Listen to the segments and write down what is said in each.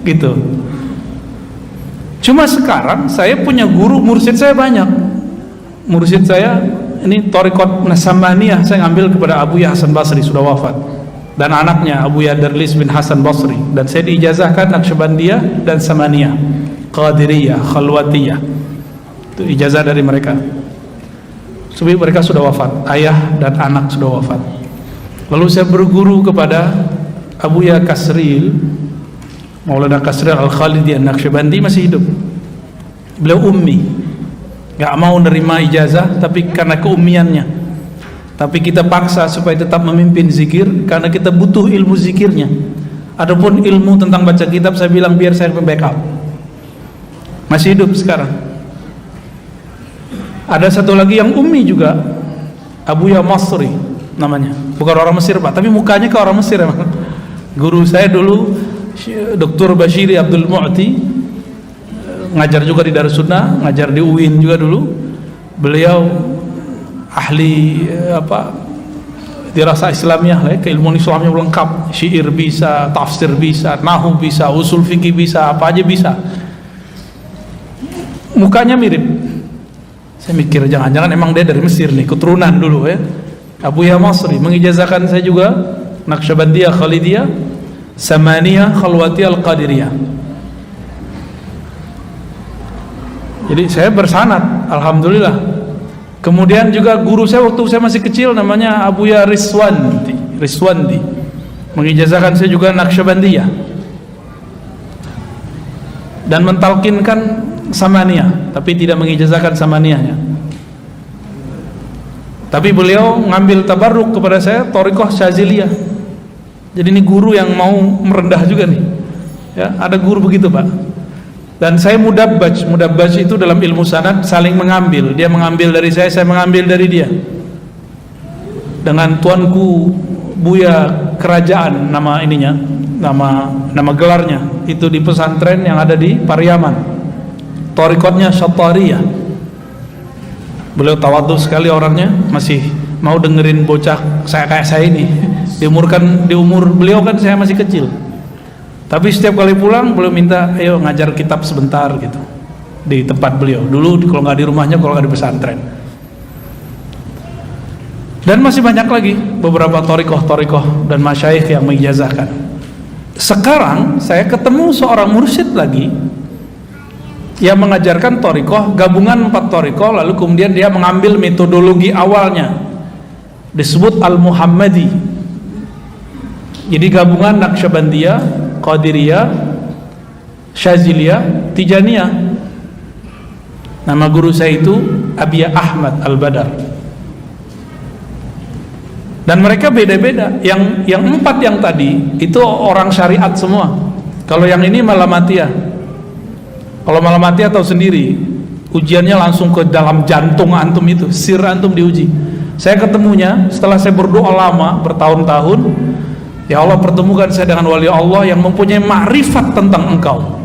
gitu. Cuma sekarang saya punya guru, mursyid saya banyak. Mursyid saya ini Thariqat Nasamaniyah saya ngambil kepada Abuya Hasan Basri, sudah wafat, dan anaknya Abuya Darlis bin Hasan Basri, dan saya diijazahkan Naqsyabandiyah dan Samaniyah, Qadiriyah, Khalwatiyah. Itu ijazah dari mereka. Sebab mereka sudah wafat, ayah dan anak sudah wafat. Lalu saya berguru kepada Abuya Kasril, Maulana Kasril Al-Khalidi An-Naqsyabandi, masih hidup. Beliau ummi, gak mau nerima ijazah tapi karena keummiannya. Tapi kita paksa supaya tetap memimpin zikir karena kita butuh ilmu zikirnya. Adapun ilmu tentang baca kitab, saya bilang biar saya backup. Masih hidup sekarang. Ada satu lagi yang ummi juga, Abuya Masri namanya. Bukan orang Mesir Pak, tapi mukanya ke orang Mesir emang. Guru saya dulu Dr. Bashiri Abdul Mu'ti, ngajar juga di Darussunnah, ngajar di UIN juga dulu. Beliau ahli dirasa Islamiyah, keilmuan Islamnya lengkap, syair bisa, tafsir bisa, nahwu bisa, usul fikih bisa, apa aja bisa. Mukanya mirip. Saya mikir jangan-jangan emang dia dari Mesir nih, keturunan dulu ya. Abuya Masri mengijazahkan saya juga Naqsyabandiyah, Khalidiyah, Samaniyah, Khalwatiyah, Al-Qadiriyah. Jadi saya bersanad, alhamdulillah. Kemudian juga guru saya waktu saya masih kecil namanya Abuya Riswandi, mengijazahkan saya juga Naqsyabandiyah dan mentalkinkan Samaniyah, tapi tidak mengijazahkan Samaniyahnya. Tapi beliau ngambil tabarruk kepada saya Thariqah Syaziliyah. Jadi ini guru yang mau merendah juga nih ya, ada guru begitu Pak. Dan saya mudabbaj itu dalam ilmu sanad saling mengambil, dia mengambil dari saya mengambil dari dia. Dengan tuanku Buya Kerajaan, nama ininya, nama gelarnya itu di pesantren yang ada di Pariaman, Thariqatnya Syattariyah. Beliau tawadhu sekali orangnya, masih mau dengerin bocah saya kayak saya ini. Di umur beliau kan saya masih kecil. Tapi setiap kali pulang beliau minta, ayo ngajar kitab sebentar gitu di tempat beliau. Dulu kalau nggak di rumahnya, kalau nggak di pesantren. Dan masih banyak lagi beberapa thariqah dan masyayikh yang mengijazahkan. Sekarang saya ketemu seorang mursyid lagi yang mengajarkan thariqah, gabungan 4 thariqah, lalu kemudian dia mengambil metodologi awalnya, disebut Al-Muhammadi. Jadi gabungan Naqsyabandiyah, Qadiriyah, Syaziliyah, Tijaniyah. Nama guru saya itu Abiya Ahmad Al-Badar. Dan mereka beda-beda. Yang 4 yang tadi itu orang syariat semua. Kalau yang ini Malamatiyah. Kalau Malamatiyah tahu sendiri, ujiannya langsung ke dalam jantung antum, itu sir antum diuji. Saya ketemunya setelah saya berdoa lama bertahun-tahun, ya Allah pertemukan saya dengan wali Allah yang mempunyai ma'rifat tentang engkau.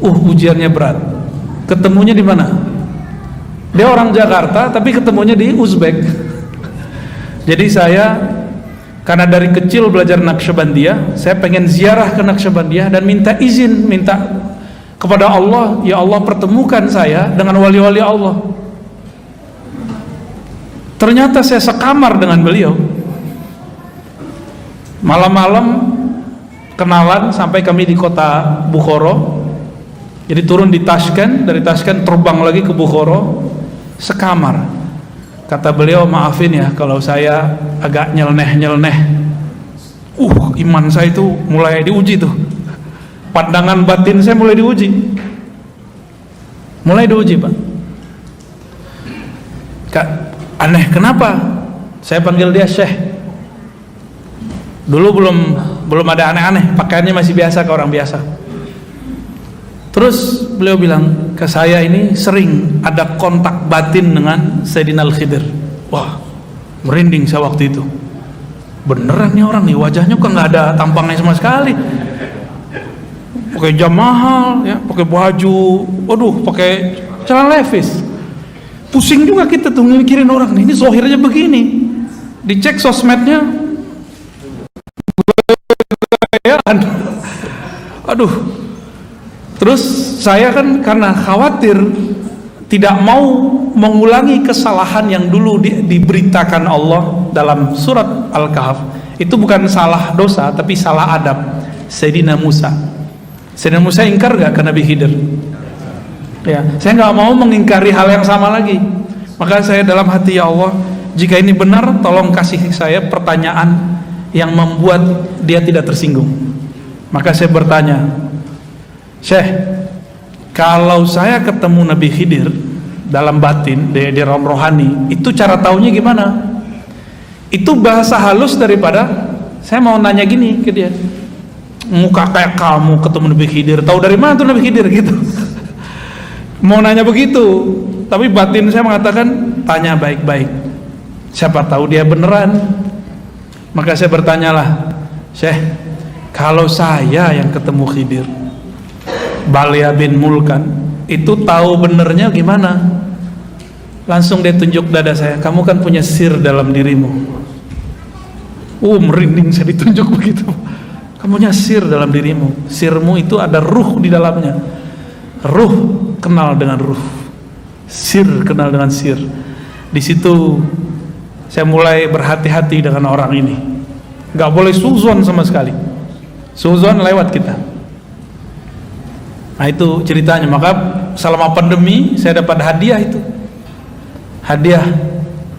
Ujiannya berat. Ketemunya di mana? Dia orang Jakarta tapi ketemunya di Uzbek. Jadi saya karena dari kecil belajar Naqsyabandiyah, saya pengen ziarah ke Naqsyabandiyah dan minta izin, minta kepada Allah, ya Allah pertemukan saya dengan wali-wali Allah. Ternyata saya sekamar dengan beliau. Malam-malam kenalan sampai kami di kota Bukhara. Jadi turun di Tashkent, dari Tashkent terbang lagi ke Bukhara, sekamar. Kata beliau, maafin ya kalau saya agak nyeleneh-nyeleneh. Iman saya itu mulai diuji tuh. Pandangan batin saya mulai diuji. Mulai diuji, Pak. Kak, aneh kenapa? Saya panggil dia Syekh. Dulu belum ada aneh-aneh, pakaiannya masih biasa ke orang biasa. Terus beliau bilang ke saya, ini sering ada kontak batin dengan Sayyidina Al-Khidir. Wah, merinding saya waktu itu. Beneran nih orang nih, wajahnya kok nggak ada tampangnya sama sekali. Pakai jam mahal, ya, pakai baju, pakai celana levis. Pusing juga kita tuh mikirin orang nih, ini zohirnya begini. Dicek sosmednya, Terus saya kan karena khawatir tidak mau mengulangi kesalahan yang dulu diberitakan Allah dalam surat Al-Kahf. Itu bukan salah dosa tapi salah adab. Sayyidina Musa ingkar gak ke Nabi Khidir? Ya, saya nggak mau mengingkari hal yang sama lagi. Maka saya dalam hati, ya Allah, jika ini benar, tolong kasih saya pertanyaan yang membuat dia tidak tersinggung. Maka saya bertanya, Syekh, kalau saya ketemu Nabi Khidir dalam batin, di realm rohani, itu cara taunya gimana? Itu bahasa halus daripada saya mau nanya gini ke dia, muka kayak kamu ketemu Nabi Khidir, tahu dari mana tuh Nabi Khidir gitu. Mau nanya begitu, tapi batin saya mengatakan tanya baik-baik, siapa tahu dia beneran. Maka saya bertanyalah, Syekh, kalau saya yang ketemu Khidir, Balya bin Mulkan, itu tahu benernya gimana? Langsung dia tunjuk dada saya, kamu kan punya sir dalam dirimu. Merinding saya ditunjuk begitu. Kamu punya sir dalam dirimu. Sirmu itu ada ruh di dalamnya. Ruh kenal dengan ruh, sir kenal dengan sir. Di situ saya mulai berhati-hati dengan orang ini. Gak boleh suzon sama sekali. Suzon lewat kita. Nah itu ceritanya. Maka selama pandemi saya dapat hadiah itu. Hadiah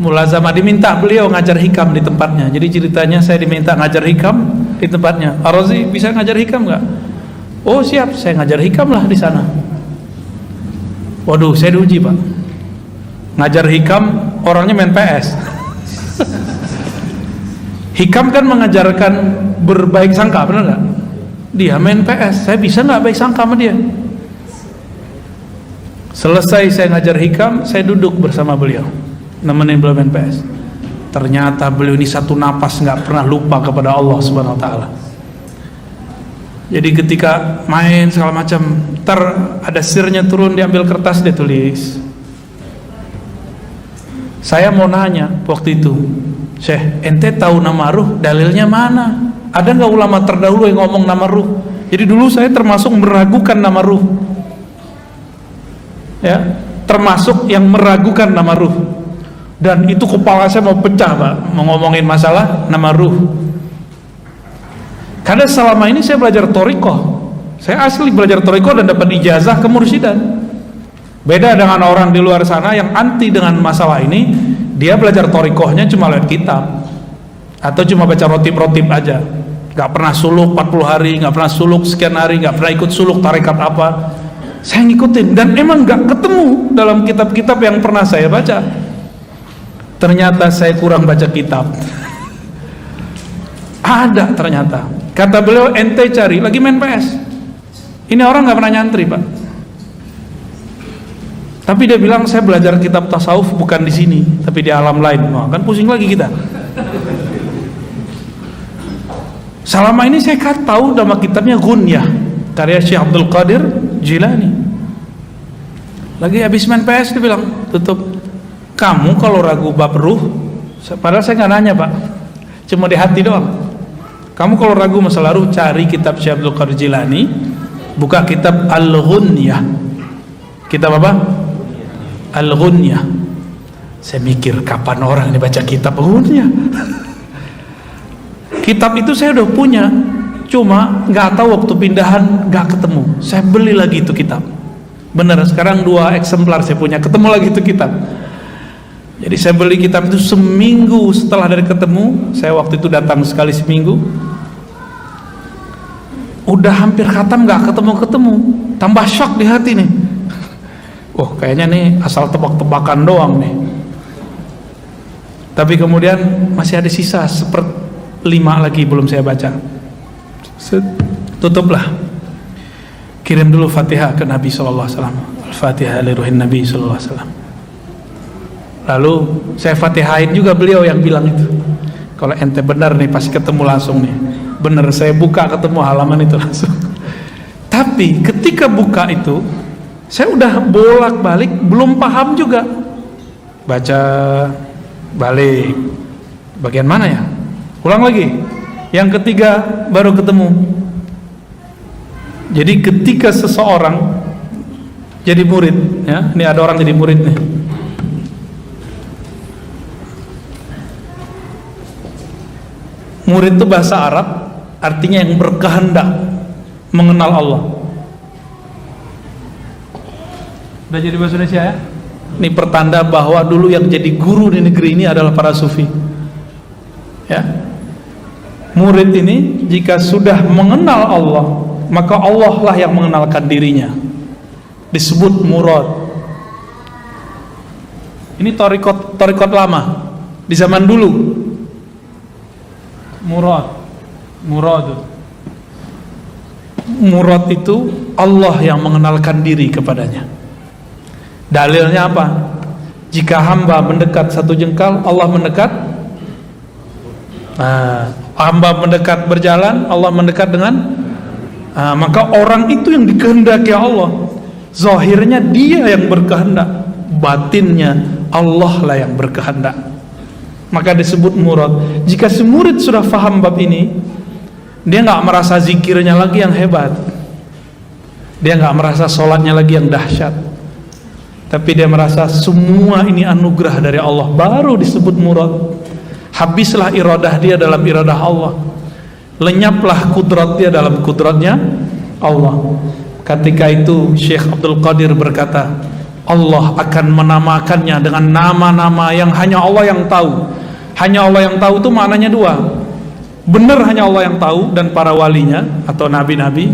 mulazamah, diminta beliau ngajar hikam di tempatnya. Jadi ceritanya saya diminta ngajar hikam di tempatnya. Ar-Razi bisa ngajar hikam nggak? Oh siap, saya ngajar hikam lah di sana. Waduh, saya diuji Pak. Ngajar hikam orangnya main PS. Hikam kan mengajarkan berbaik sangka, benar nggak? Dia main PS, saya bisa nggak baik sangka sama dia? Selesai saya ngajar hikam, saya duduk bersama beliau, nemenin beliau main PS. Ternyata beliau ini satu napas nggak pernah lupa kepada Allah Subhanahu Wa Taala. Jadi ketika main segala macam, ntar ada sirnya turun, diambil kertas, dia tulis. Saya mau nanya waktu itu, Syekh, ente tahu nama ruh, dalilnya mana? Ada nggak ulama terdahulu yang ngomong nama ruh? Jadi dulu saya termasuk meragukan nama ruh, ya, termasuk yang meragukan nama ruh. Dan itu kepala saya mau pecah Pak, mau ngomongin masalah nama ruh. Karena selama ini saya belajar thariqah, saya asli belajar thariqah dan dapat ijazah kemursyidaan. Beda dengan orang di luar sana yang anti dengan masalah ini, dia belajar thariqahnya cuma lewat kitab atau cuma baca rotib-rotib aja, gak pernah suluk 40 hari, gak pernah suluk sekian hari, gak pernah ikut suluk tarekat apa. Saya ngikutin dan emang gak ketemu dalam kitab-kitab yang pernah saya baca. Ternyata saya kurang baca kitab. Ada ternyata. Kata beliau, ente cari lagi main PS. Ini orang gak pernah nyantri Pak. Tapi dia bilang saya belajar kitab tasawuf bukan di sini, tapi di alam lain. Wah, kan pusing lagi kita. Selama ini saya tahu nama kitabnya Ghunyah, karya Syekh Abdul Qadir Jilani. Lagi habis main PS dia bilang, tutup. Kamu kalau ragu bab ruh, padahal saya nggak nanya Pak, cuma di hati doang. Kamu kalau ragu masalah ruh, cari kitab Syekh Abdul Qadir Jilani, buka kitab Al-Ghunyah. Kitab apa? Al-Ghunyah. Saya mikir kapan orang ini baca kitab Ghunyah. Kitab itu saya udah punya, cuma nggak tahu waktu pindahan nggak ketemu. Saya beli lagi itu kitab. Bener, sekarang 2 eksemplar saya punya, ketemu lagi itu kitab. Jadi saya beli kitab itu seminggu setelah dari ketemu. Saya waktu itu datang sekali seminggu. Udah hampir khatam nggak ketemu-ketemu. Tambah shock di hati nih. Oh kayaknya nih asal tebak-tebakan doang nih. Tapi kemudian masih ada sisa 1/5 lagi belum saya baca. Tutuplah. Kirim dulu Fatihah ke Nabi sallallahu alaihi wasallam. Al-Fatihah li ruhin Nabi sallallahu alaihi wasallam. Lalu saya Fatihain juga beliau yang bilang itu. Kalau ente benar nih pasti ketemu langsung nih. Bener, saya buka ketemu halaman itu langsung. Tapi ketika buka itu, saya udah bolak-balik belum paham juga. Baca balik. Bagian mana ya? Ulang lagi. Yang ketiga baru ketemu. Jadi ketika seseorang jadi murid, ya, ini ada orang jadi murid nih. Murid itu bahasa Arab, artinya yang berkehendak mengenal Allah. Udah jadi bahasa Indonesia ya? Ini pertanda bahwa dulu yang jadi guru di negeri ini adalah para sufi. Ya. Murid ini jika sudah mengenal Allah, maka Allah lah yang mengenalkan dirinya. Disebut murad. Ini torikot lama di zaman dulu. Murad itu Allah yang mengenalkan diri kepadanya. Dalilnya apa? Jika hamba mendekat satu jengkal, Allah mendekat. Hamba mendekat berjalan, Allah mendekat dengan. Maka orang itu yang dikehendaki Allah. Zahirnya dia yang berkehendak, batinnya Allah lah yang berkehendak. Maka disebut murad. Jika si murid sudah faham bab ini, dia nggak merasa zikirnya lagi yang hebat, dia nggak merasa sholatnya lagi yang dahsyat, tapi dia merasa semua ini anugerah dari Allah, baru disebut murad. Habislah iradah dia dalam iradah Allah, lenyaplah kudrat dia dalam kudratnya Allah. Ketika itu Syekh Abdul Qadir berkata, Allah akan menamakannya dengan nama-nama yang hanya Allah yang tahu. Hanya Allah yang tahu itu maknanya dua. Benar hanya Allah yang tahu dan para walinya atau nabi-nabi.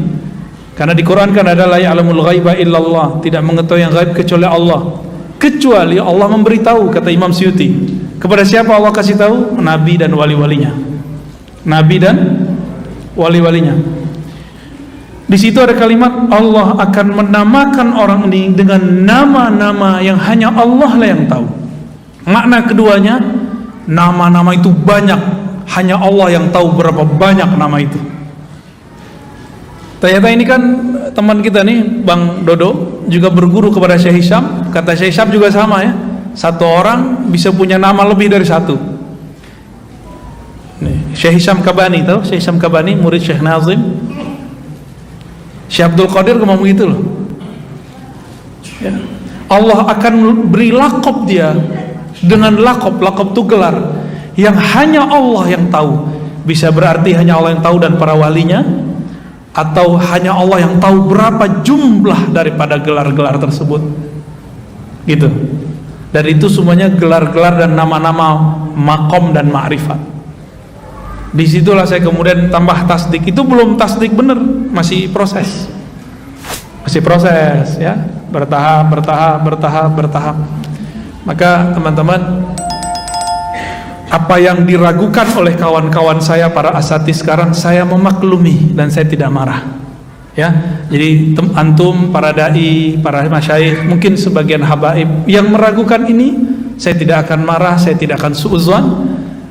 Karena di Quran kan ada la ya'lamul ghaiba illallah, tidak mengetahui yang gaib kecuali Allah. Kecuali Allah memberitahu, kata Imam Suyuti. Kepada siapa Allah kasih tahu? Nabi dan wali-walinya. Nabi dan wali-walinya. Di situ ada kalimat Allah akan menamakan orang ini dengan nama-nama yang hanya Allah lah yang tahu. Makna keduanya, nama-nama itu banyak, hanya Allah yang tahu berapa banyak nama itu. Ternyata ini kan teman kita nih, Bang Dodo, juga berguru kepada Syekh Hisham. Kata Syekh Hisham juga sama ya, satu orang bisa punya nama lebih dari satu. Nih, Syekh Hisham Kabani, tahu Syekh Hisham Kabani, murid Syekh Nazim. Syekh Abdul Qadir ngomong gitu loh ya. Allah akan beri lakop dia dengan lakop itu gelar yang hanya Allah yang tahu. Bisa berarti hanya Allah yang tahu dan para walinya, atau hanya Allah yang tahu berapa jumlah daripada gelar-gelar tersebut gitu. Dan itu semuanya gelar-gelar dan nama-nama makom dan ma'rifat. Disitulah saya kemudian tambah tasdik. Itu belum tasdik bener, masih proses ya, bertahap. Maka teman-teman, apa yang diragukan oleh kawan-kawan saya para asatidz sekarang, saya memaklumi dan saya tidak marah ya. Jadi antum, para dai, para masyayikh, mungkin sebagian habaib yang meragukan ini, saya tidak akan marah, saya tidak akan suudzon.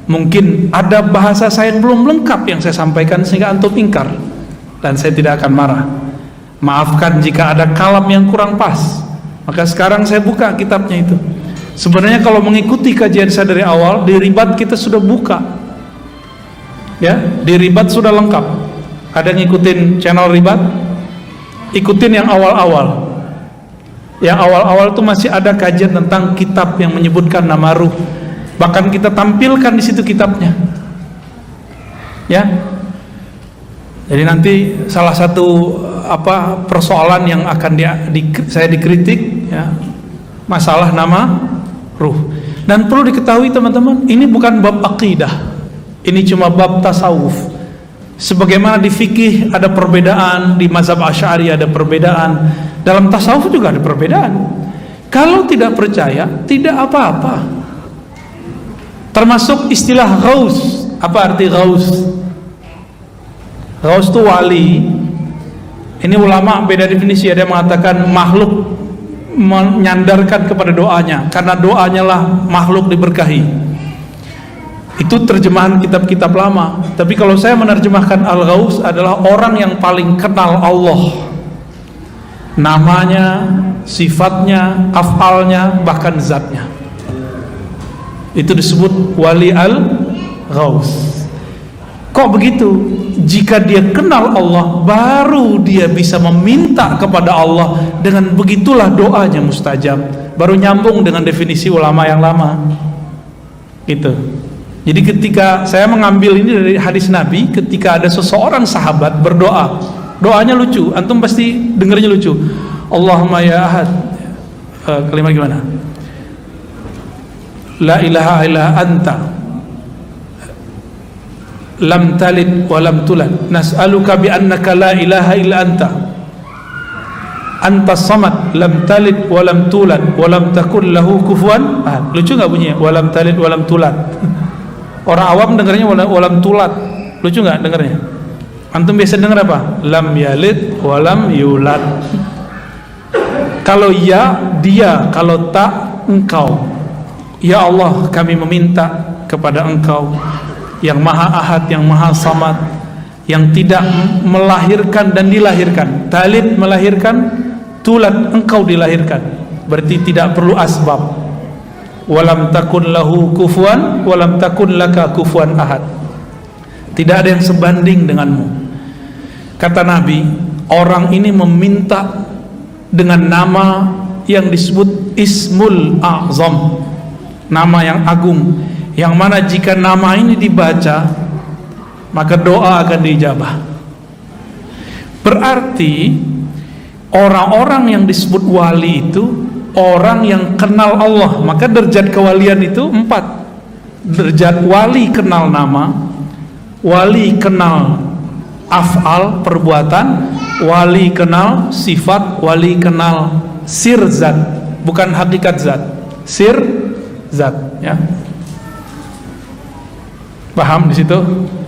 Mungkin ada bahasa saya yang belum lengkap yang saya sampaikan sehingga antum ingkar, dan saya tidak akan marah. Maafkan jika ada kalam yang kurang pas. Maka sekarang saya buka kitabnya itu. Sebenarnya kalau mengikuti kajian saya dari awal, di ribat kita sudah buka ya, di ribat sudah lengkap. Ada ngikutin channel ribat? Ikutin yang awal-awal. Yang awal-awal itu masih ada kajian tentang kitab yang menyebutkan nama ruh. Bahkan kita tampilkan di situ kitabnya ya. Jadi nanti salah satu persoalan yang akan saya dikritik ya, masalah nama ruh. Dan perlu diketahui teman-teman, ini bukan bab akidah, ini cuma bab tasawuf. Sebagaimana di fikih ada perbedaan, di mazhab Asy'ari ada perbedaan, dalam tasawuf juga ada perbedaan. Kalau tidak percaya, tidak apa-apa. Termasuk istilah ghaus. Apa arti ghaus? Ghaus itu wali. Ini ulama beda definisi. Ada yang mengatakan makhluk menyandarkan kepada doanya, karena doanya lah makhluk diberkahi. Itu terjemahan kitab-kitab lama. Tapi kalau saya menerjemahkan al-ghaus adalah orang yang paling kenal Allah, namanya, sifatnya, af'alnya, bahkan zatnya. Itu disebut wali al-ghaus. Kok begitu? Jika dia kenal Allah, baru dia bisa meminta kepada Allah. Dengan begitulah doanya mustajab. Baru nyambung dengan definisi ulama yang lama. Gitu. Jadi ketika saya mengambil ini dari hadis Nabi, ketika ada seseorang sahabat berdoa, doanya lucu, antum pasti dengarnya lucu. Allahumma ya ahad, kalimat gimana? La ilaha illa anta, lam talid wa lam tulad, nas'aluka bi annaka la ilaha illa anta, anta samad, lam talid wa lam tulad wa lam takun lahu kufuwan ahad. Lucu nggak bunyinya? Wa lam talid wa lam tulad. Orang awam dengarnya wa lam tulad. Lucu nggak dengarnya? Antum biasa dengar apa? Lam yalid wa lam yulad. Kalau ya, dia. Kalau tak, engkau. Ya Allah, kami meminta kepada engkau yang maha ahad, yang maha samad, yang tidak melahirkan dan dilahirkan. Talid melahirkan, tulad engkau dilahirkan. Berarti tidak perlu asbab. Walam takun lahu kufuwan, walam takun laka kufuwan ahad. Tidak ada yang sebanding denganmu. Kata Nabi, orang ini meminta dengan nama yang disebut Ismul A'zam, nama yang agung, yang mana jika nama ini dibaca maka doa akan diijabah. Berarti orang-orang yang disebut wali itu orang yang kenal Allah. Maka derajat kewalian itu 4. Derajat wali kenal nama, wali kenal af'al perbuatan, wali kenal sifat, wali kenal sir zat, bukan hakikat zat, sir zat, ya. Paham di situ,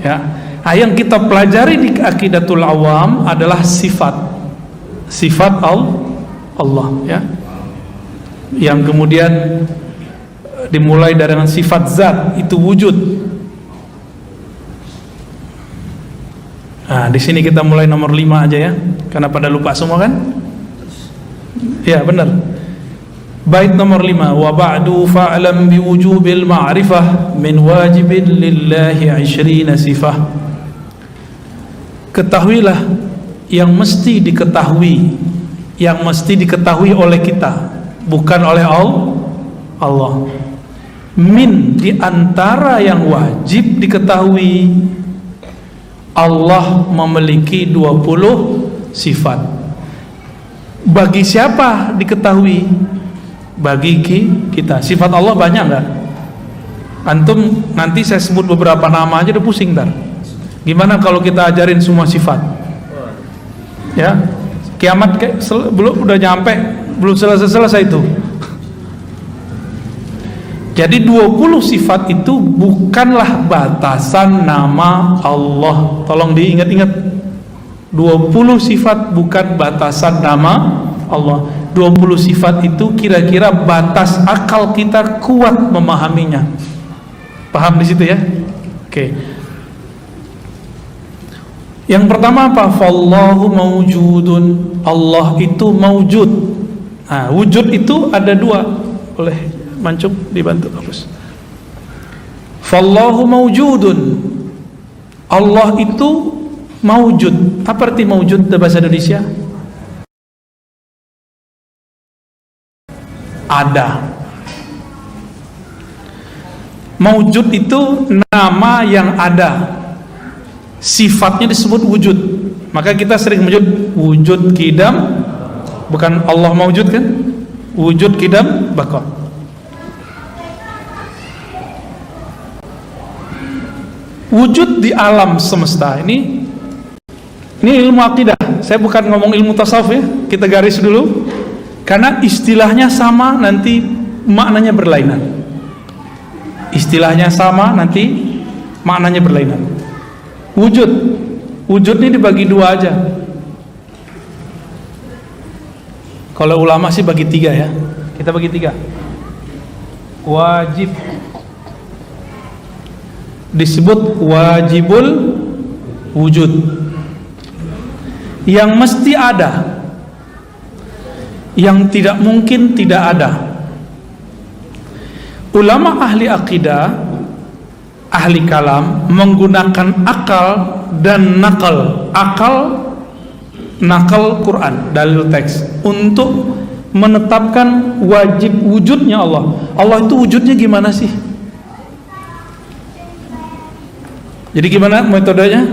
ya. Nah, yang kita pelajari di Aqidatul Awam adalah sifat Allah, ya. Yang kemudian dimulai dari sifat zat, itu wujud. Nah, di sini kita mulai nomor 5 aja ya, karena pada lupa semua kan? Ya, benar. Bait nomor 5, wa ba'du fa'lam biwujubil ma'rifah min wajibin lillahi 20 sifah. Ketahuilah yang mesti diketahui oleh kita, bukan oleh Allah. Min, di antara yang wajib diketahui, Allah memiliki 20 sifat. Bagi siapa diketahui? Bagi kita. Sifat Allah banyak enggak? Antum nanti saya sebut beberapa nama aja udah pusing ntar. Gimana kalau kita ajarin semua sifat? Ya, kiamat belum udah nyampe, belum selesai itu. Jadi 20 sifat itu bukanlah batasan nama Allah. Tolong diingat-ingat. 20 sifat bukan batasan nama Allah. 20 sifat itu kira-kira batas akal kita kuat memahaminya. Paham di situ ya? Oke. Yang pertama apa? Fallahu mawjudun. Allah itu mawjud. Nah, wujud itu ada 2. Boleh Mancung dibantu hapus. Fallahu mawjudun. Allah itu mawjud. Apa arti mawjud dalam bahasa Indonesia? Ada. Mawjud itu nama yang ada. Sifatnya disebut wujud. Maka kita sering menyebut wujud qidam, bukan Allah mawjud kan? Wujud qidam baqa. Wujud di alam semesta ini ilmu akidah. Saya bukan ngomong ilmu tasawuf ya. Kita garis dulu. Karena istilahnya sama, nanti maknanya berlainan. Istilahnya sama, nanti maknanya berlainan. Wujud ini dibagi 2 aja. Kalau ulama sih bagi 3 ya. Kita bagi 3. Wajib, disebut wajibul wujud, yang mesti ada, yang tidak mungkin tidak ada. Ulama ahli akidah ahli kalam menggunakan akal dan nakal Quran, dalil teks, untuk menetapkan wajib wujudnya Allah. Allah itu wujudnya gimana sih? Jadi gimana metodenya?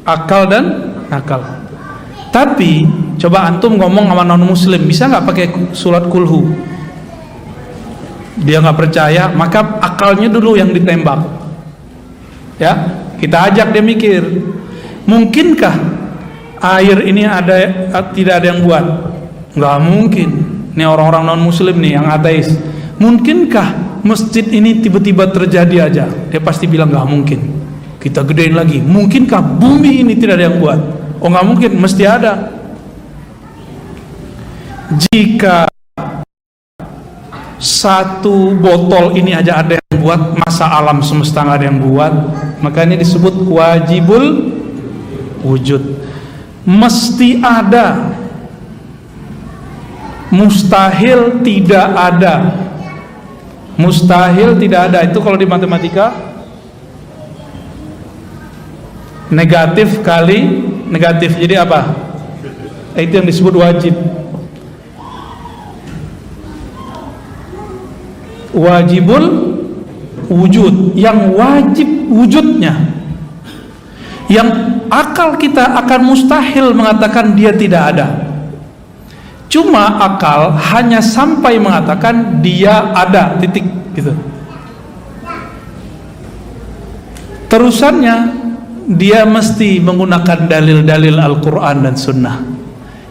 Akal dan nakal. Tapi coba antum ngomong sama non muslim, bisa nggak pakai surat kulhu? Dia nggak percaya, maka akalnya dulu yang ditembak. Ya, kita ajak dia mikir. Mungkinkah air ini tidak ada yang buat? Nggak mungkin. Ini orang-orang non muslim nih yang ateis. Mungkinkah masjid ini tiba-tiba terjadi aja? Dia pasti bilang nggak mungkin. Kita gedein lagi. Mungkinkah bumi ini tidak ada yang buat? Oh nggak mungkin, mesti ada. Jika satu botol ini aja ada yang buat, masa alam semesta nggak ada yang buat? Maka ini disebut wajibul wujud. Mesti ada. Mustahil tidak ada. Mustahil tidak ada. Itu kalau di matematika negatif kali negatif, jadi apa? Itu yang disebut wajib. Wajibul wujud, yang wajib wujudnya, yang akal kita akan mustahil mengatakan dia tidak ada. Cuma akal hanya sampai mengatakan dia ada, titik gitu. Terusannya dia mesti menggunakan dalil-dalil Al-Quran dan Sunnah.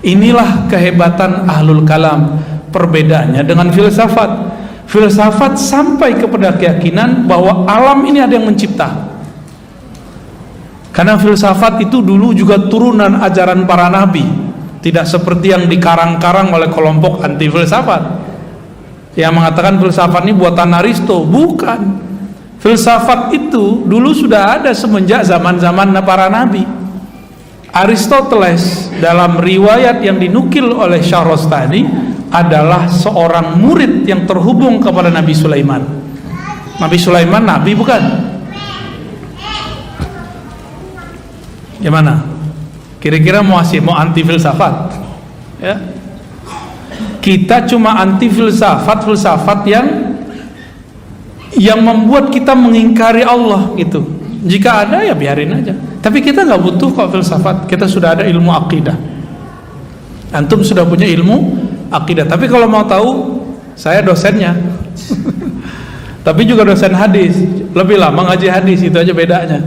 Inilah kehebatan ahlul kalam. Perbedaannya dengan filsafat. Filsafat sampai kepada keyakinan bahwa alam ini ada yang mencipta. Karena filsafat itu dulu juga turunan ajaran para nabi, tidak seperti yang dikarang-karang oleh kelompok anti filsafat yang mengatakan filsafat ini buatan Aristo. Bukan. Filsafat itu dulu sudah ada semenjak zaman-zaman para nabi. Aristoteles dalam riwayat yang dinukil oleh Syahrastani adalah seorang murid yang terhubung kepada Nabi Sulaiman. Nabi Sulaiman nabi bukan? Gimana? Kira-kira mau anti filsafat? Ya. Kita cuma anti filsafat yang membuat kita mengingkari Allah gitu. Jika ada ya biarin aja. Tapi kita nggak butuh kok filsafat. Kita sudah ada ilmu akidah. Antum sudah punya ilmu akidah. Tapi kalau mau tahu, saya dosennya. Tapi juga dosen hadis. Lebih lama ngaji hadis, itu aja bedanya.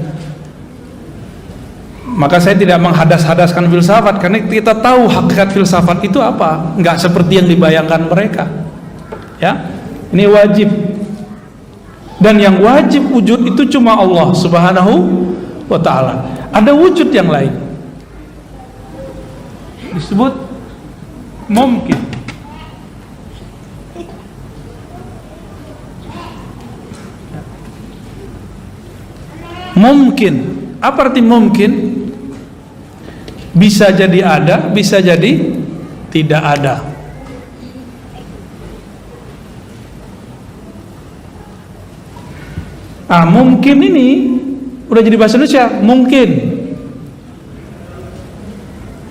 Maka saya tidak menghadas-hadaskan filsafat, karena kita tahu hakikat filsafat itu apa. Nggak seperti yang dibayangkan mereka. Ya, ini wajib. Dan yang wajib wujud itu cuma Allah Subhanahu wa ta'ala. Ada wujud yang lain, disebut mungkin. Mungkin, apa arti mungkin? Bisa jadi ada, bisa jadi tidak ada. Mungkin ini udah jadi bahasa Indonesia. Mungkin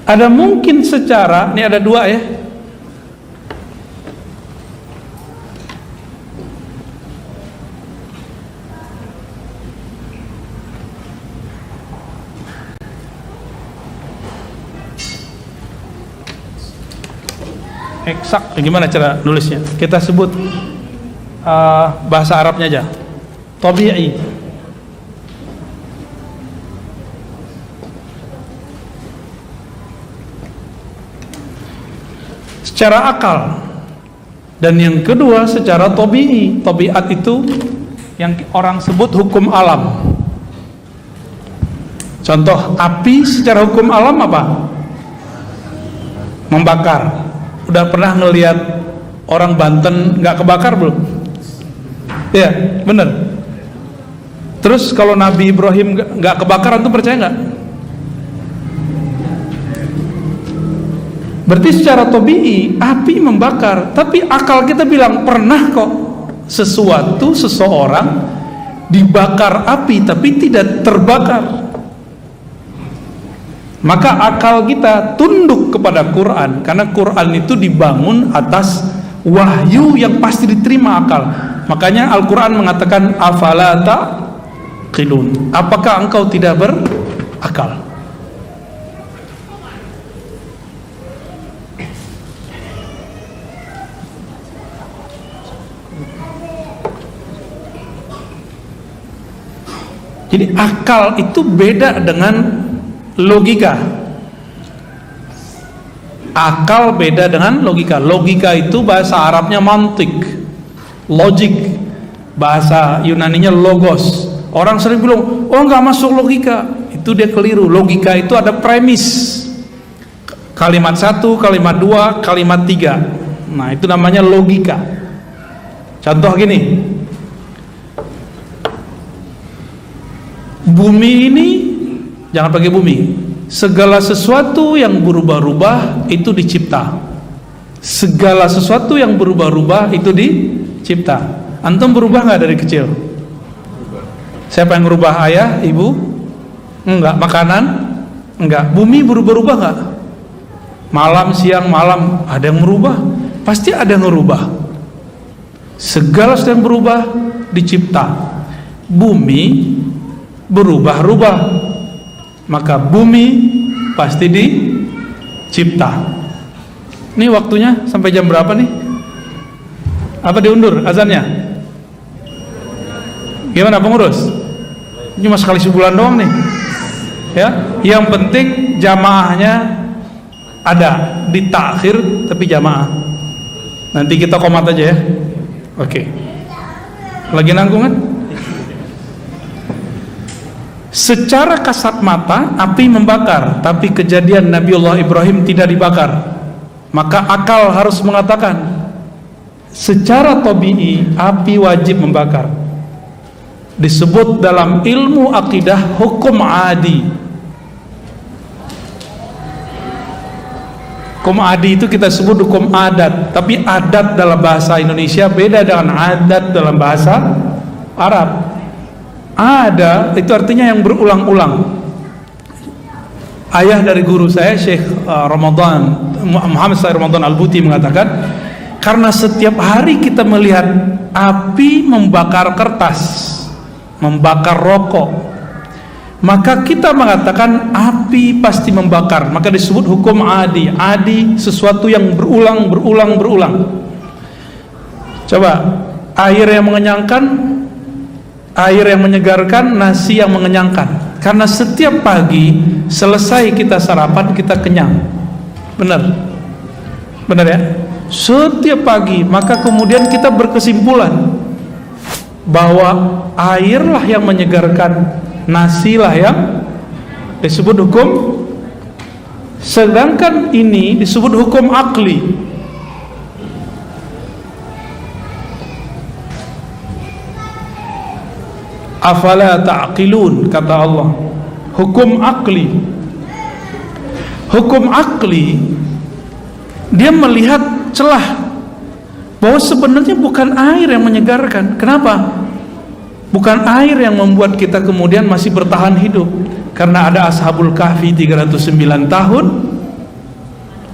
ada mungkin secara, ini ada dua ya. Eksak, gimana cara nulisnya? Kita sebut bahasa Arabnya aja. Tabi'i. Secara akal. Dan yang kedua secara tabi'i. Tabiat itu yang orang sebut hukum alam. Contoh api secara hukum alam apa? Membakar. Udah pernah ngelihat orang Banten nggak kebakar belum? Ya, bener. Terus kalau Nabi Ibrahim nggak kebakaran tuh percaya nggak? Berarti secara tabi'i api membakar, tapi akal kita bilang pernah kok seseorang dibakar api tapi tidak terbakar. Maka akal kita tunduk kepada Quran, karena Quran itu dibangun atas wahyu yang pasti diterima akal. Makanya Al-Quran mengatakan afala taqilun, apakah engkau tidak berakal? Jadi akal itu beda dengan logika. Akal beda dengan logika. Logika itu bahasa Arabnya mantik, logik. Bahasa Yunaninya logos. Orang sering bilang, oh nggak masuk logika. Itu dia keliru. Logika itu ada premis. Kalimat satu, kalimat dua, kalimat tiga. Nah itu namanya logika. Contoh gini, bumi ini, jangan pakai bumi, segala sesuatu yang berubah-ubah itu dicipta. Segala sesuatu yang berubah-ubah itu dicipta. Antum berubah nggak dari kecil? Siapa yang merubah? Ayah, ibu? Enggak. Makanan? Enggak. Bumi berubah-ubah nggak? Malam, siang, malam, ada yang merubah? Pasti ada yang merubah. Segala sesuatu yang berubah dicipta. Bumi berubah-ubah, maka bumi pasti dicipta. Ini waktunya sampai jam berapa nih? Apa diundur azannya? Gimana pengurus? Cuma sekali sebulan doang nih. Ya, yang penting jamaahnya ada, ditakhir tapi jamaah. Nanti kita komat aja ya. Oke. Lagi nanggung kan? Secara kasat mata api membakar, tapi kejadian Nabiullah Ibrahim tidak dibakar. Maka akal harus mengatakan secara tabii api wajib membakar. Disebut dalam ilmu akidah hukum adi. Hukum adi itu kita sebut hukum adat, tapi adat dalam bahasa Indonesia beda dengan adat dalam bahasa Arab. Ada itu artinya yang berulang-ulang. Ayah dari guru saya Syekh Muhammad Said Ramadan Al-Buti mengatakan, karena setiap hari kita melihat api membakar kertas, membakar rokok, maka kita mengatakan api pasti membakar. Maka disebut hukum adi. Adi sesuatu yang berulang. Coba air yang mengenyangkan, air yang menyegarkan, nasi yang mengenyangkan. Karena setiap pagi selesai kita sarapan kita kenyang. Benar ya? Setiap pagi, maka kemudian kita berkesimpulan bahwa airlah yang menyegarkan, nasilah yang disebut hukum. Sedangkan ini disebut hukum akli. Afala ta'qilun, kata Allah. Hukum akli. Hukum akli, dia melihat celah bahwa sebenarnya bukan air yang menyegarkan. Kenapa? Bukan air yang membuat kita kemudian masih bertahan hidup. Karena ada Ashabul Kahfi 309 tahun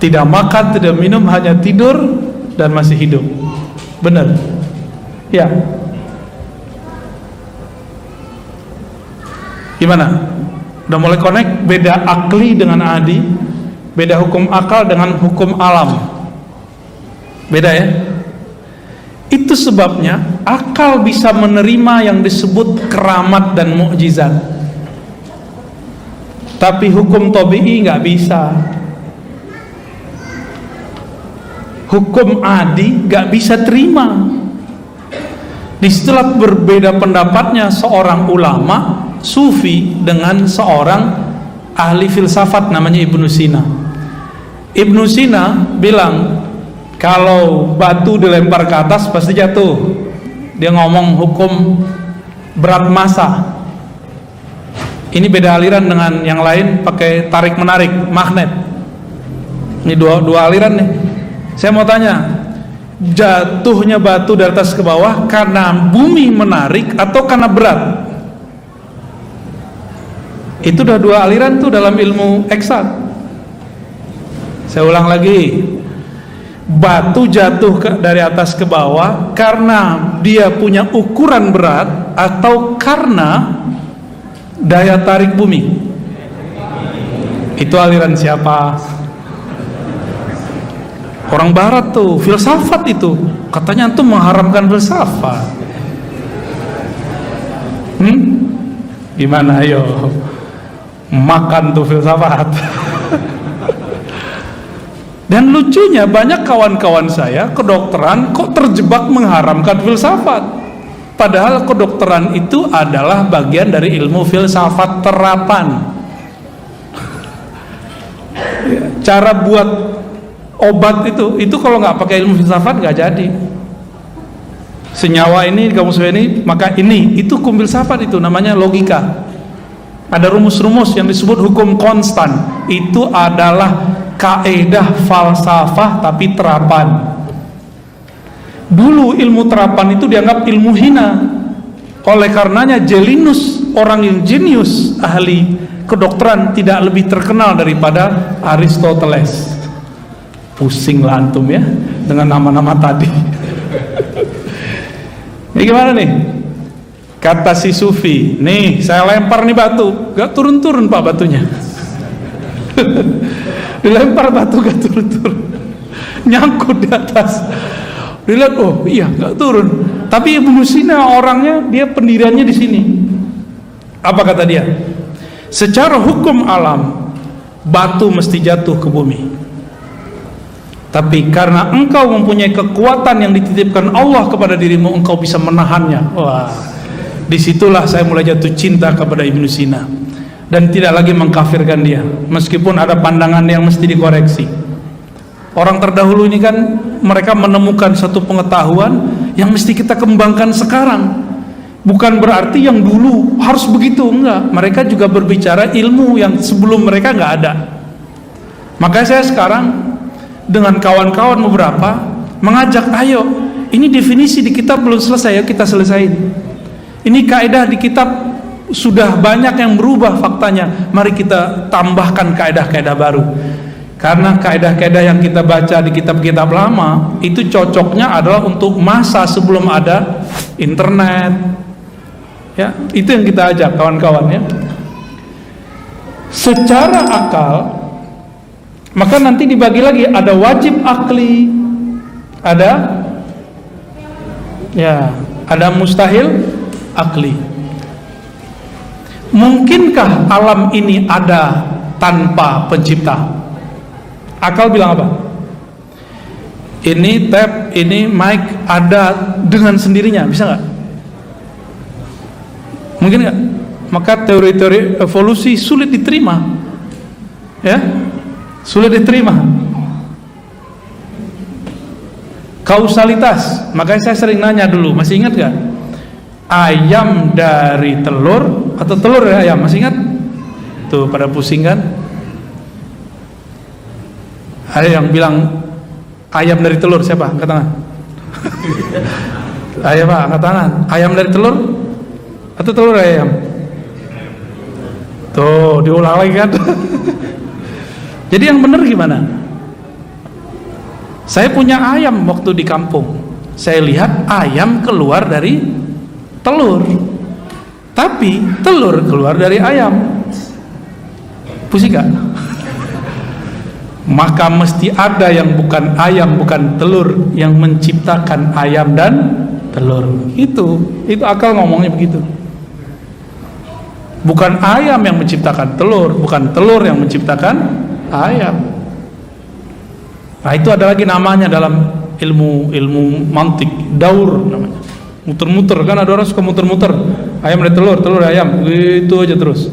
tidak makan, tidak minum, hanya tidur dan masih hidup. Benar? Ya. Gimana? Udah mulai connect? Beda akli dengan adi, beda hukum akal dengan hukum alam. Beda ya? Itu sebabnya akal bisa menerima yang disebut keramat dan mukjizat, tapi hukum tabii nggak bisa. Hukum adi nggak bisa terima. Disitulah berbeda pendapatnya seorang ulama sufi dengan seorang ahli filsafat namanya Ibnu Sina. Ibnu Sina bilang kalau batu dilempar ke atas pasti jatuh. Dia ngomong hukum berat massa. Ini beda aliran dengan yang lain, pakai tarik menarik, magnet. Ini dua aliran nih. Saya mau tanya, jatuhnya batu dari atas ke bawah karena bumi menarik atau karena berat? Itu udah dua aliran tuh dalam ilmu eksak. Saya ulang lagi, batu jatuh dari atas ke bawah karena dia punya ukuran berat atau karena daya tarik bumi. Itu aliran siapa? Orang barat tuh, filsafat itu. Katanya antum mengharamkan filsafat. Gimana ayo? Makan tuh filsafat. Dan lucunya banyak kawan-kawan saya kedokteran kok terjebak mengharamkan filsafat. Padahal kedokteran itu adalah bagian dari ilmu filsafat terapan. Cara buat obat itu kalau nggak pakai ilmu filsafat nggak jadi. Senyawa ini kamu ini maka ini itu hukum filsafat, itu namanya logika. Ada rumus-rumus yang disebut hukum konstan. Itu adalah kaedah falsafah tapi terapan. Dulu ilmu terapan itu dianggap ilmu hina. Oleh karenanya Jelinus, orang yang jenius ahli kedokteran, tidak lebih terkenal daripada Aristoteles. Pusing lah antum ya dengan nama-nama tadi. Ini gimana nih? Kata si sufi, nih saya lempar nih batu, gak turun-turun pak batunya. Dilempar batu gak turun-turun, nyangkut di atas. Dilihat, oh iya gak turun. Tapi Ibnu Sina orangnya, dia pendiriannya di sini. Apa kata dia? Secara hukum alam batu mesti jatuh ke bumi. Tapi karena engkau mempunyai kekuatan yang dititipkan Allah kepada dirimu, engkau bisa menahannya. Wah, disitulah saya mulai jatuh cinta kepada Ibnu Sina dan tidak lagi mengkafirkan dia, meskipun ada pandangan yang mesti dikoreksi. Orang terdahulu ini kan mereka menemukan satu pengetahuan yang mesti kita kembangkan sekarang. Bukan berarti yang dulu harus begitu, enggak. Mereka juga berbicara ilmu yang sebelum mereka enggak ada. Makanya saya sekarang dengan kawan-kawan beberapa mengajak, ayo, ini definisi di kitab belum selesai, ya kita selesain. Ini kaidah di kitab sudah banyak yang berubah faktanya, mari kita tambahkan kaidah-kaidah baru. Karena kaidah-kaidah yang kita baca di kitab-kitab lama itu cocoknya adalah untuk masa sebelum ada internet. Ya, itu yang kita ajak kawan-kawan ya. Secara akal, maka nanti dibagi lagi, ada wajib akli, ada mustahil akli. Mungkinkah alam ini ada tanpa pencipta? Akal bilang apa? Ini tab, ini mic ada dengan sendirinya, bisa nggak? Mungkin nggak? Maka teori-teori evolusi sulit diterima, ya, sulit diterima. Kausalitas, makanya saya sering nanya dulu, masih ingat nggak? Ayam dari telur atau telur dari ayam, masih ingat? Tuh pada pusing kan? Ada yang bilang ayam dari telur, siapa? Angkat tangan. Ayo pak, angkat tangan. Ayam dari telur atau telur dari ayam? Tuh diulang lagi kan. Jadi yang benar gimana? Saya punya ayam waktu di kampung. Saya lihat ayam keluar dari telur, tapi telur keluar dari ayam. Pusing gak? Maka mesti ada yang bukan ayam, bukan telur, yang menciptakan ayam dan telur. Itu akal ngomongnya begitu. Bukan ayam yang menciptakan telur, bukan telur yang menciptakan ayam. Nah itu ada lagi namanya dalam ilmu mantik, daur namanya. Muter-muter, kan ada orang suka muter-muter. Ayam dari telur, telur dari ayam, gitu aja terus.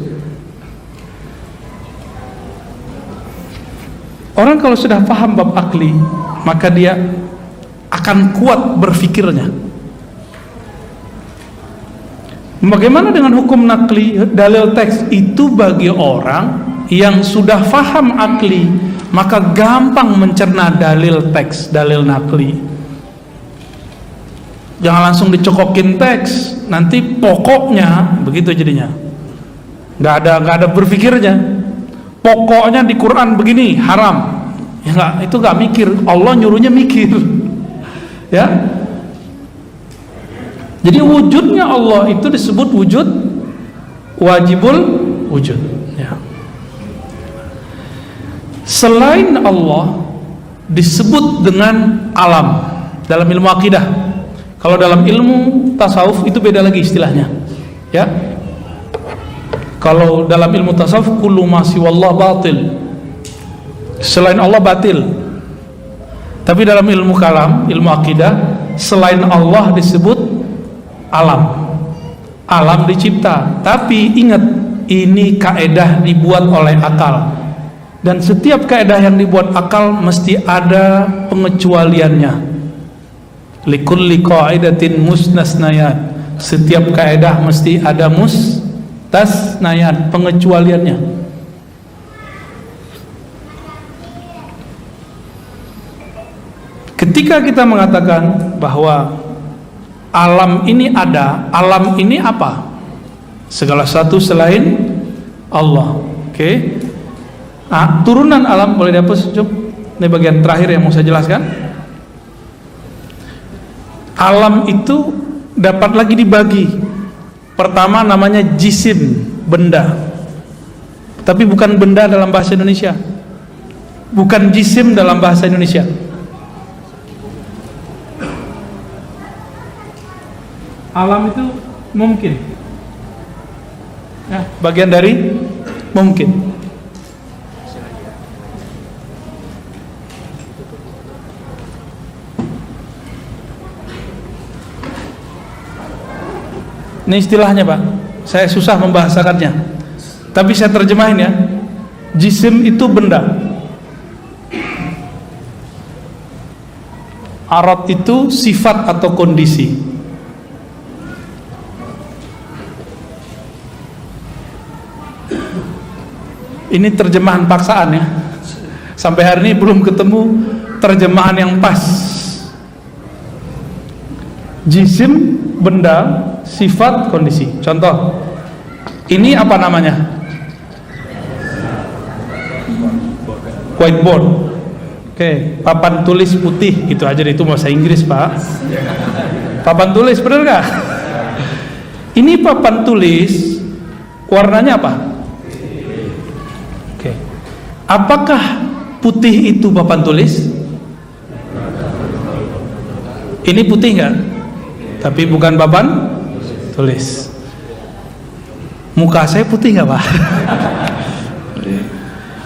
Orang kalau sudah paham bab akli, maka dia akan kuat berfikirnya. Bagaimana dengan hukum nakli, dalil teks? Itu bagi orang yang sudah paham akli, maka gampang mencerna dalil teks, dalil nakli. Jangan langsung dicokokin teks, nanti pokoknya begitu jadinya. Nggak ada berpikirnya. Pokoknya di Quran begini haram. Ya nggak, itu nggak mikir. Allah nyuruhnya mikir. Ya. Jadi wujudnya Allah itu disebut wujud wajibul wujud. Ya. Selain Allah disebut dengan alam dalam ilmu akidah. Kalau dalam ilmu tasawuf itu beda lagi istilahnya, ya. Kalau dalam ilmu tasawuf kullu ma siwallah batil, selain Allah batil. Tapi dalam ilmu kalam, ilmu akidah, selain Allah disebut alam. Alam dicipta. Tapi ingat, ini kaedah dibuat oleh akal. Dan setiap kaedah yang dibuat akal mesti ada pengecualiannya. Likulli qaidatin musnasnayat. Setiap kaedah mesti ada mustasnayat, pengecualiannya. Ketika kita mengatakan bahwa alam ini ada, alam ini apa? Segala sesuatu selain Allah. Oke. Nah, turunan alam boleh dihapus, Cuk. Ini bagian terakhir yang mau saya jelaskan. Alam itu dapat lagi dibagi. Pertama namanya jisim, benda. Tapi bukan benda dalam bahasa Indonesia. Bukan jisim dalam bahasa Indonesia. Alam itu mungkin. Ya, bagian dari mungkin. Ini istilahnya Pak, saya susah membahasakannya, tapi saya terjemahin ya. Jisim itu benda, arad itu sifat atau kondisi. Ini terjemahan paksaan ya. Sampai hari ini belum ketemu terjemahan yang pas. Jisim, benda, sifat, kondisi. Contoh, ini apa namanya? Whiteboard. Oke, papan tulis putih. Itu aja, itu bahasa Inggris Pak. Papan tulis, benar nggak? Ini papan tulis, warnanya apa? Oke, apakah putih itu papan tulis? Ini putih nggak? Tapi bukan papan tulis. Muka saya putih nggak Pak?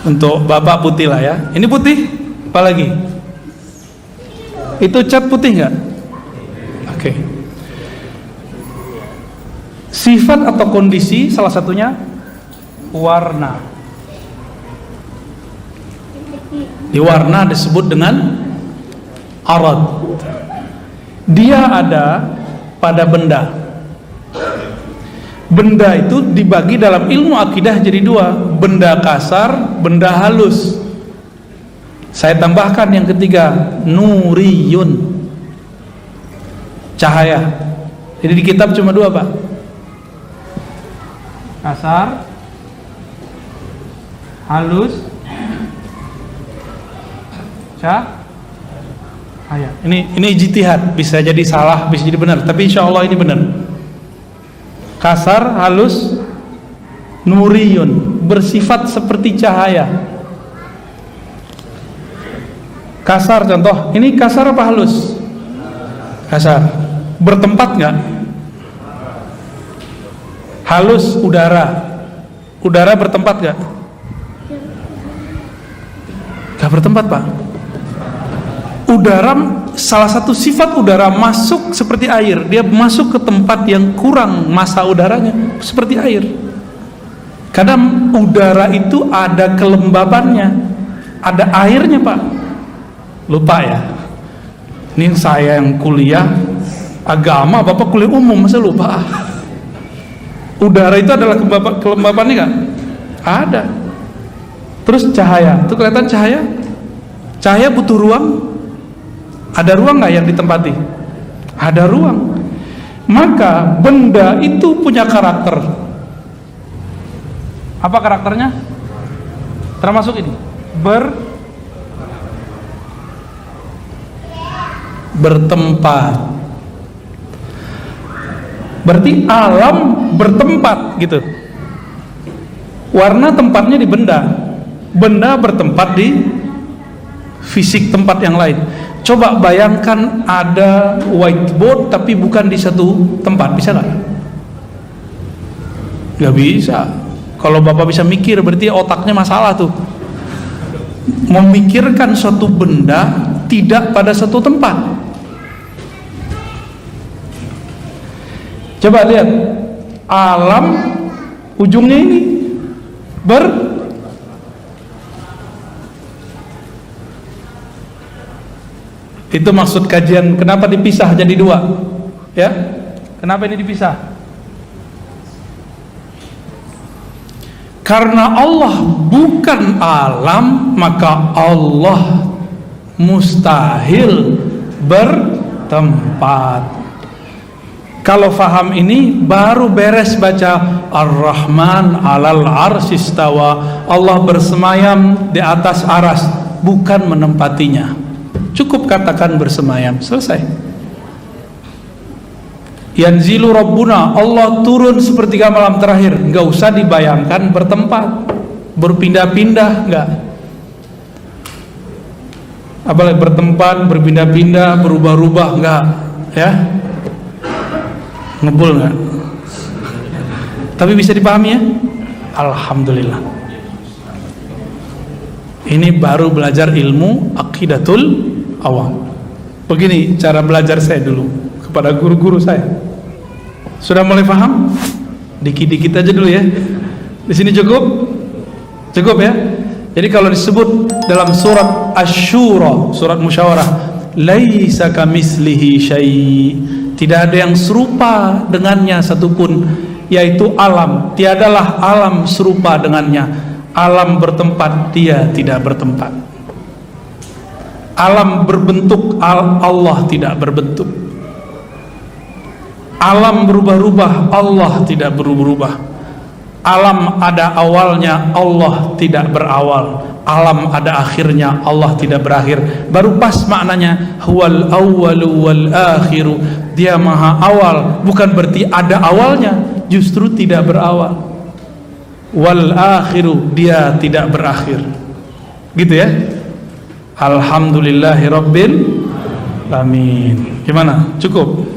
Untuk Bapak putih lah ya. Ini putih, apa lagi? Itu cat putih nggak? Oke. Sifat atau kondisi salah satunya warna. Di warna disebut dengan arad. Dia ada pada benda. Benda itu dibagi dalam ilmu akidah jadi dua, benda kasar, benda halus. Saya tambahkan yang ketiga, nuriyun, cahaya. Jadi di kitab cuma dua Pak, kasar, halus, cahaya. Ini ijtihad, bisa jadi salah, bisa jadi benar, tapi insya Allah ini benar. Kasar, halus, nuriyun, bersifat seperti cahaya. Kasar contoh, ini kasar apa halus? Kasar. Bertempat nggak? Halus, udara. Udara bertempat nggak? Nggak bertempat Pak. Udara, salah satu sifat udara masuk seperti air. Dia masuk ke tempat yang kurang massa udaranya seperti air. Kadang udara itu ada kelembabannya, ada airnya Pak. Lupa ya. Ini saya yang kuliah agama, Bapak kuliah umum, masa lupa? Udara itu adalah kelembabannya nggak? Ada. Terus cahaya, itu kelihatan cahaya? Cahaya butuh ruang. Ada ruang nggak yang ditempati? ada ruang. Maka benda itu punya karakter. Apa karakternya? Termasuk ini, bertempat. Berarti alam bertempat gitu. Warna tempatnya di benda, benda bertempat di fisik tempat yang lain. Coba bayangkan ada whiteboard tapi bukan di satu tempat, bisa nggak? Nggak bisa. Kalau Bapak bisa mikir, berarti otaknya masalah tuh. Memikirkan suatu benda tidak pada satu tempat. Coba lihat, alam ujungnya ini itu maksud kajian kenapa dipisah jadi dua, ya? Kenapa ini dipisah? Karena Allah bukan alam, maka Allah mustahil bertempat. Kalau faham ini baru beres baca Ar-Rahman 'alal 'arsy istawa. Allah bersemayam di atas aras, bukan menempatinya. Cukup katakan bersemayam, selesai. Yanzilu Rabbuna, Allah turun sepertiga malam terakhir. Enggak usah dibayangkan bertempat, berpindah-pindah, enggak. Apalagi bertempat, berpindah-pindah, berubah-ubah, enggak, ya. Ngebul enggak? Tapi bisa dipahami ya? Alhamdulillah. Ini baru belajar ilmu aqidatul awam. Begini cara belajar saya dulu kepada guru-guru saya. Sudah mulai paham? Dikit-dikit aja dulu ya. Di sini cukup? Cukup ya? Jadi kalau disebut dalam surat Asy-Syura, surat musyawarah, laisa kamitslihi syai', tidak ada yang serupa dengannya satupun, yaitu alam. Tiadalah alam serupa dengannya. Alam bertempat, dia tidak bertempat. Alam berbentuk, Allah tidak berbentuk. Alam berubah-ubah, Allah tidak berubah-ubah. Alam ada awalnya, Allah tidak berawal. Alam ada akhirnya, Allah tidak berakhir. Baru pas maknanya, huwal awwalu wal akhiru. Dia maha awal, bukan berarti ada awalnya, justru tidak berawal. Wal akhiru, dia tidak berakhir. Gitu ya. Alhamdulillahirabbil alamin. Gimana? Cukup?